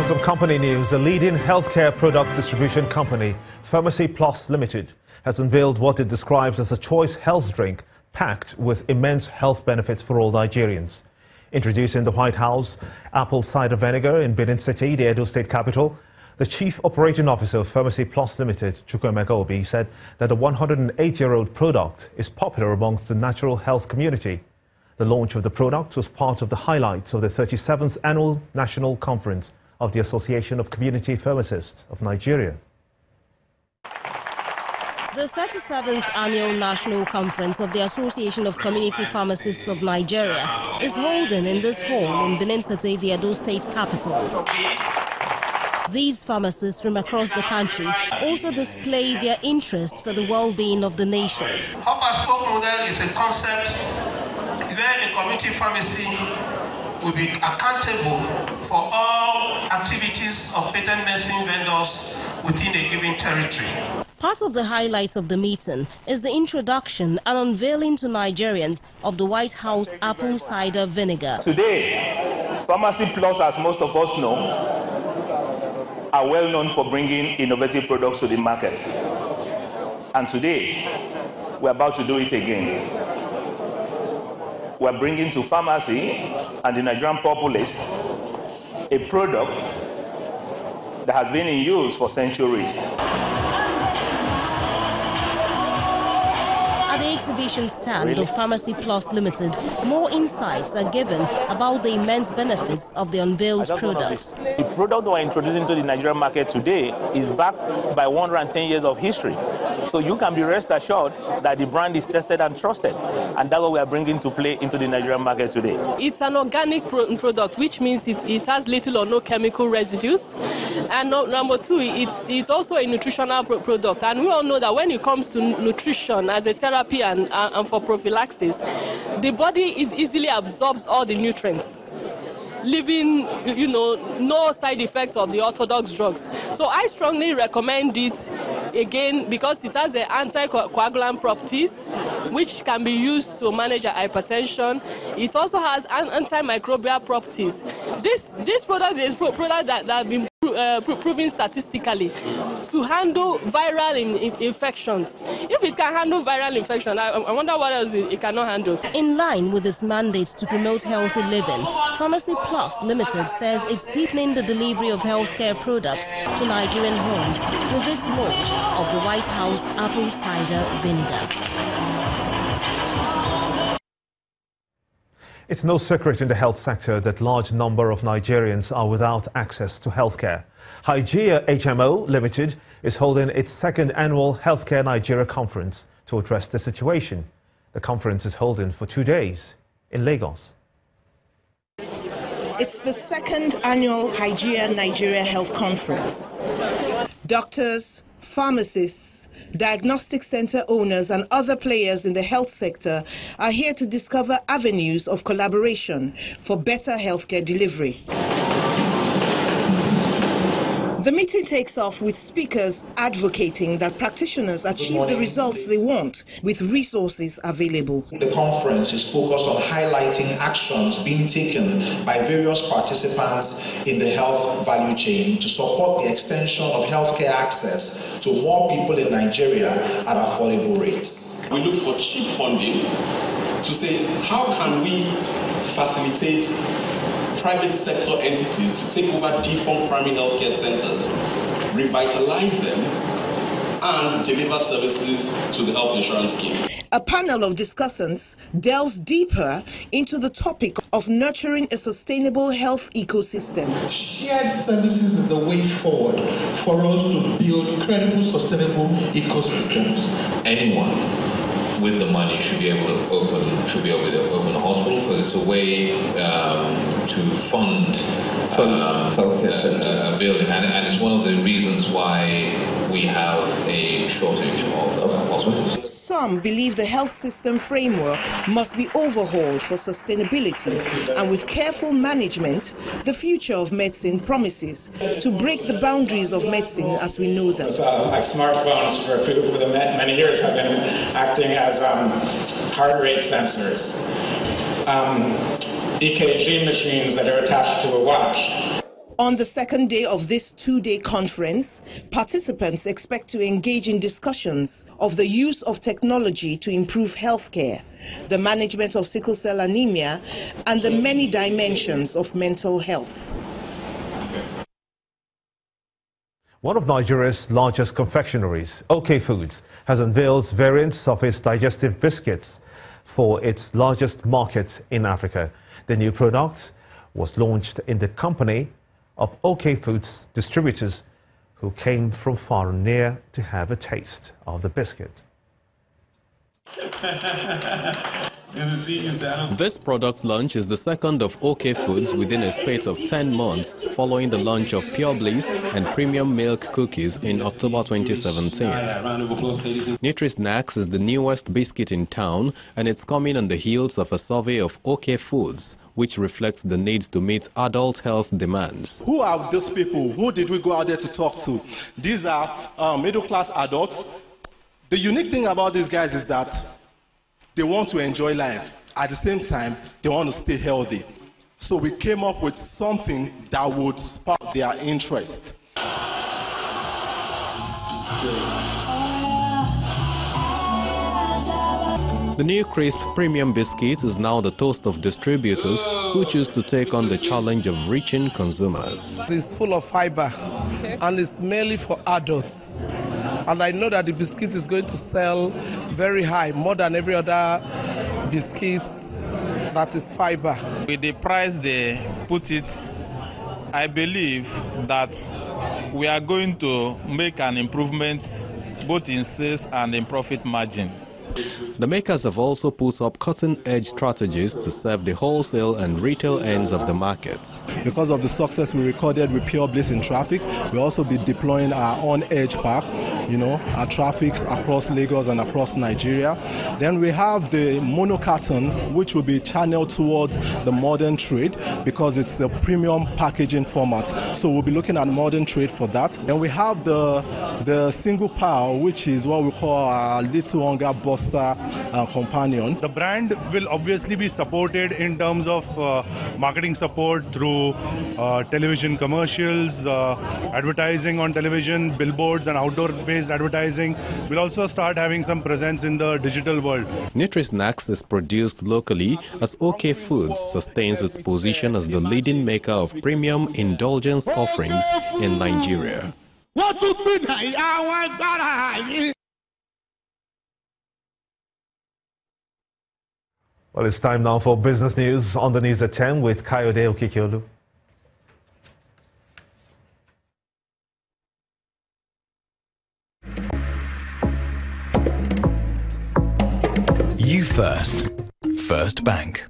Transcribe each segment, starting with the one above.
to some company news. The leading healthcare product distribution company, Pharmacy Plus Limited, has unveiled what it describes as a choice health drink packed with immense health benefits for all Nigerians. Introducing the White House apple cider vinegar in Benin City, the Edo State capital, the Chief Operating Officer of Pharmacy Plus Limited, Chukwuemeka Obi, said that the 108-year-old product is popular amongst the natural health community. The launch of the product was part of the highlights of the 37th Annual National Conference of the Association of Community Pharmacists of Nigeria. The 37th Annual National Conference of the Association of Community Pharmacists of Nigeria is holding in this hall in Benin City, the Edo State capital. These pharmacists from across the country also display their interest for the well-being of the nation. Hub-and-spoke model is a concept where a community pharmacy will be accountable for all activities of patent medicine vendors within a given territory. Part of the highlights of the meeting is the introduction and unveiling to Nigerians of the White House apple cider vinegar. Today, Pharmacy Plus, as most of us know, are well known for bringing innovative products to the market. And today, we're about to do it again. We're bringing to pharmacy and the Nigerian populace a product that has been in use for centuries. At the exhibition stand of Pharmacy Plus Limited, more insights are given about the immense benefits of the unveiled product. The product we're introducing to the Nigerian market today is backed by 110 years of history. So you can be rest assured that the brand is tested and trusted. And that's what we are bringing to play into the Nigerian market today. It's an organic product, which means it has little or no chemical residues. And number two, it's also a nutritional product. And we all know that when it comes to nutrition as a therapy and for prophylaxis, the body easily absorbs all the nutrients, leaving, no side effects of the orthodox drugs. So I strongly recommend it, again, because it has the anticoagulant properties, which can be used to manage hypertension. It also has antimicrobial properties. This product is a product that has been proven statistically to handle viral infections. If it can handle viral infection, I wonder what else it cannot handle. In line with its mandate to promote healthy living, Pharmacy Plus Limited says it's deepening the delivery of healthcare products to Nigerian homes with this launch of the White House apple cider vinegar. It's no secret in the health sector that large number of Nigerians are without access to healthcare. Hygieia HMO Limited is holding its second annual Healthcare Nigeria Conference to address the situation. The conference is holding for 2 days in Lagos. It's the second annual Hygieia Nigeria Health Conference. Doctors, pharmacists, diagnostic center owners and other players in the health sector are here to discover avenues of collaboration for better healthcare delivery. The meeting takes off with speakers advocating that practitioners achieve the results they want with resources available. The conference is focused on highlighting actions being taken by various participants in the health value chain to support the extension of healthcare access to more people in Nigeria at affordable rates. We look for cheap funding to say, how can we facilitate private sector entities to take over defunct primary healthcare centers, revitalize them, and deliver services to the health insurance scheme. A panel of discussants delves deeper into the topic of nurturing a sustainable health ecosystem. Shared services is the way forward for us to build credible, sustainable ecosystems. Anyone with the money should be able to open a hospital, because it's a way to fund healthcare centers. A building, and it's one of the reasons why we have a shortage of hospitals. Some believe the health system framework must be overhauled for sustainability, and with careful management, the future of medicine promises to break the boundaries of medicine as we know them. Like smartphones for the many years have been acting as heart rate sensors, EKG machines that are attached to a watch. On the second day of this two-day conference, participants expect to engage in discussions of the use of technology to improve healthcare, the management of sickle cell anemia, and the many dimensions of mental health. One of Nigeria's largest confectioneries, OK Foods, has unveiled variants of its digestive biscuits for its largest market in Africa. The new product was launched in the company of OK Foods distributors who came from far and near to have a taste of the biscuit. This product launch is the second of OK Foods within a space of 10 months following the launch of Pure Bliss and Premium Milk Cookies in October 2017. Nutri-Snacks is the newest biscuit in town, and it's coming on the heels of a survey of OK Foods, which reflects the needs to meet adult health demands. Who are these people? Who did we go out there to talk to? These are middle-class adults. The unique thing about these guys is that they want to enjoy life. At the same time, they want to stay healthy. So we came up with something that would spark their interest. The new crisp premium biscuit is now the toast of distributors who choose to take on the challenge of reaching consumers. It's full of fiber, and it's mainly for adults. And I know that the biscuit is going to sell very high, more than every other biscuit that is fiber. With the price they put it, I believe that we are going to make an improvement both in sales and in profit margin. The makers have also put up cutting-edge strategies to serve the wholesale and retail ends of the market. Because of the success we recorded with Pure Bliss in traffic, we'll also be deploying our own edge pack, our traffics across Lagos and across Nigeria. Then we have the mono carton, which will be channeled towards the modern trade because it's a premium packaging format. So we'll be looking at modern trade for that. And we have the single power, which is what we call our little hunger buster companion. The brand will obviously be supported in terms of marketing support through television commercials, advertising on television, billboards and outdoor-based advertising. We'll also start having some presence in the digital world. Nutri-Snacks is produced locally as OK Foods sustains its position as the leading maker of premium indulgence offerings in Nigeria. Well, it's time now for business news on the news at 10 with Kayode Okikiolu. You First. First Bank.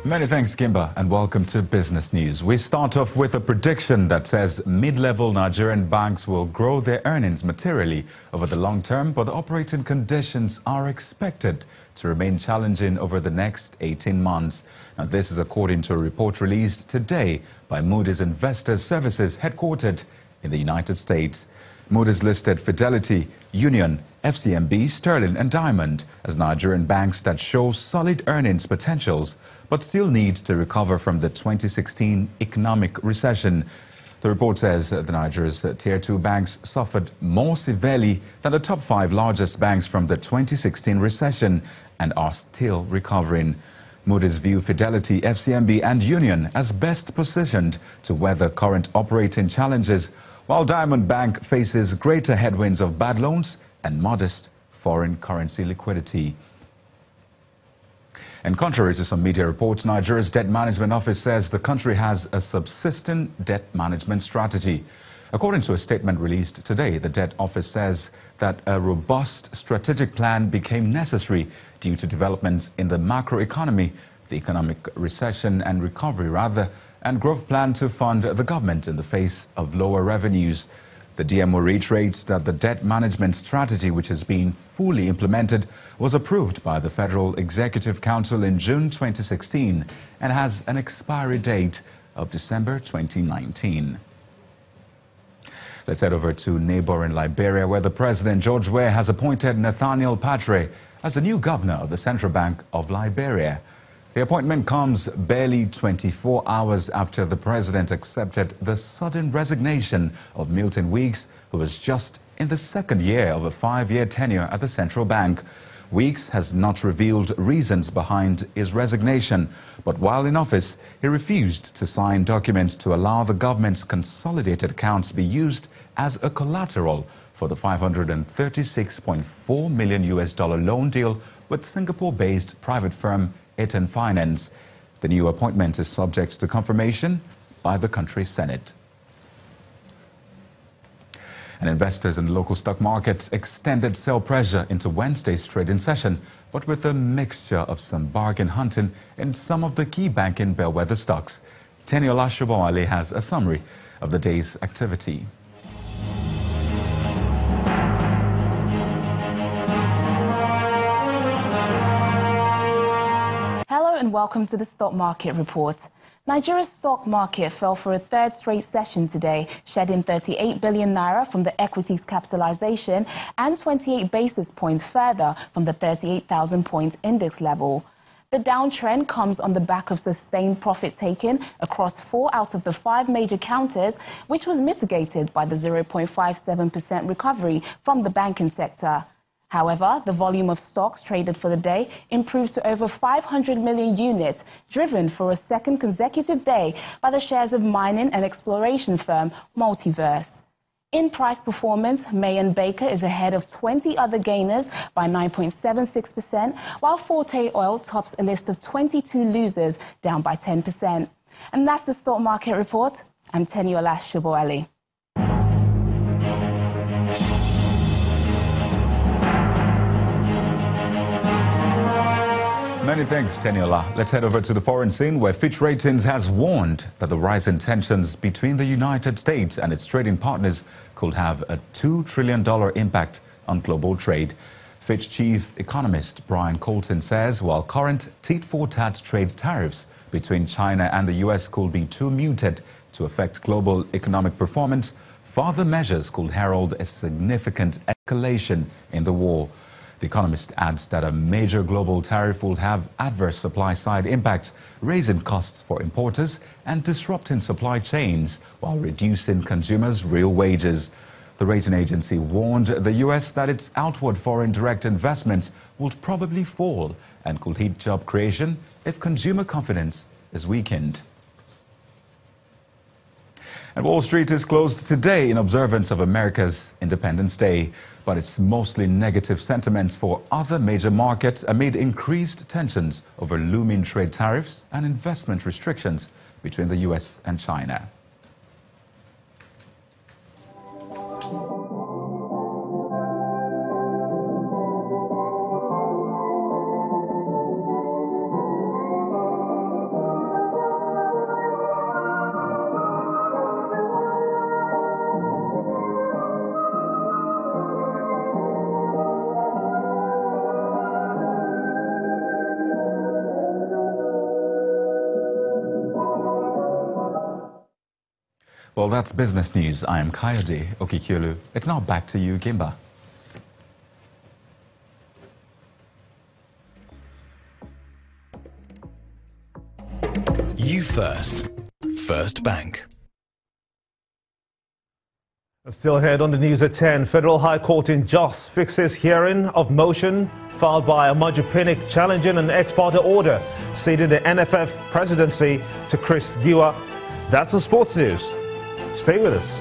Many thanks, Kimba, and welcome to Business News. We start off with a prediction that says mid-level Nigerian banks will grow their earnings materially over the long term, but operating conditions are expected to remain challenging over the next 18 months. Now, this is according to a report released today by Moody's Investors Services, headquartered in the United States. Moody's listed Fidelity, Union, FCMB, Sterling and Diamond as Nigerian banks that show solid earnings potentials, but still need to recover from the 2016 economic recession. The report says that Nigeria's Tier 2 banks suffered more severely than the top 5 largest banks from the 2016 recession and are still recovering. Moody's view Fidelity, FCMB and Union as best positioned to weather current operating challenges, while Diamond Bank faces greater headwinds of bad loans and modest foreign currency liquidity. And contrary to some media reports, Nigeria's Debt Management Office says the country has a subsistent debt management strategy. According to a statement released today, the Debt Office says that a robust strategic plan became necessary due to developments in the macroeconomy, the economic recession and recovery and growth plan to fund the government in the face of lower revenues. The DMO reiterates that the debt management strategy, which has been fully implemented, was approved by the Federal Executive Council in June 2016 and has an expiry date of December 2019. Let's head over to neighboring Liberia, where the President, George Weah, has appointed Nathaniel Patre as the new governor of the Central Bank of Liberia. The appointment comes barely 24 hours after the president accepted the sudden resignation of Milton Weeks, who was just in the second year of a 5-year tenure at the central bank. Weeks has not revealed reasons behind his resignation, but while in office, he refused to sign documents to allow the government's consolidated accounts to be used as a collateral for the $536.4 million loan deal with Singapore-based private firm Eaton Finance. The new appointment is subject to confirmation by the country's Senate. And investors in the local stock market extended sell pressure into Wednesday's trading session, but with a mixture of some bargain hunting in some of the key banking bellwether stocks. Teniola Shobowale has a summary of the day's activity. Hello and welcome to the Stock Market Report. Nigeria's stock market fell for a third straight session today, shedding 38 billion naira from the equities capitalization and 28 basis points further from the 38,000-point index level. The downtrend comes on the back of sustained profit-taking across 4 out of the 5 major counters, which was mitigated by the 0.57% recovery from the banking sector. However, the volume of stocks traded for the day improved to over 500 million units, driven for a second consecutive day by the shares of mining and exploration firm Multiverse. In price performance, May & Baker is ahead of 20 other gainers by 9.76%, while Forte Oil tops a list of 22 losers, down by 10%. And that's the Stock Market Report. I'm Teniola Shobowale. Many thanks, Teniola. Let's head over to the foreign scene, where Fitch Ratings has warned that the rise in tensions between the United States and its trading partners could have a $2 trillion impact on global trade. Fitch chief economist Brian Colton says while current tit-for-tat trade tariffs between China and the U.S. could be too muted to affect global economic performance, further measures could herald a significant escalation in the war. The economist adds that a major global tariff will have adverse supply-side impacts, raising costs for importers and disrupting supply chains while reducing consumers' real wages. The rating agency warned the U.S. that its outward foreign direct investments would probably fall and could hit job creation if consumer confidence is weakened. And Wall Street is closed today in observance of America's Independence Day, but it's mostly negative sentiments for other major markets amid increased tensions over looming trade tariffs and investment restrictions between the U.S. and China. Well, that's business news. I am Kayode Okikiolu. It's now back to you, Gimba. You first. First Bank. Still ahead on the news at 10, Federal High Court in Jos fixes hearing of motion filed by Amaju Pinnick challenging an ex parte order ceding the NFF presidency to Chris Giwa. That's the sports news. Stay with us.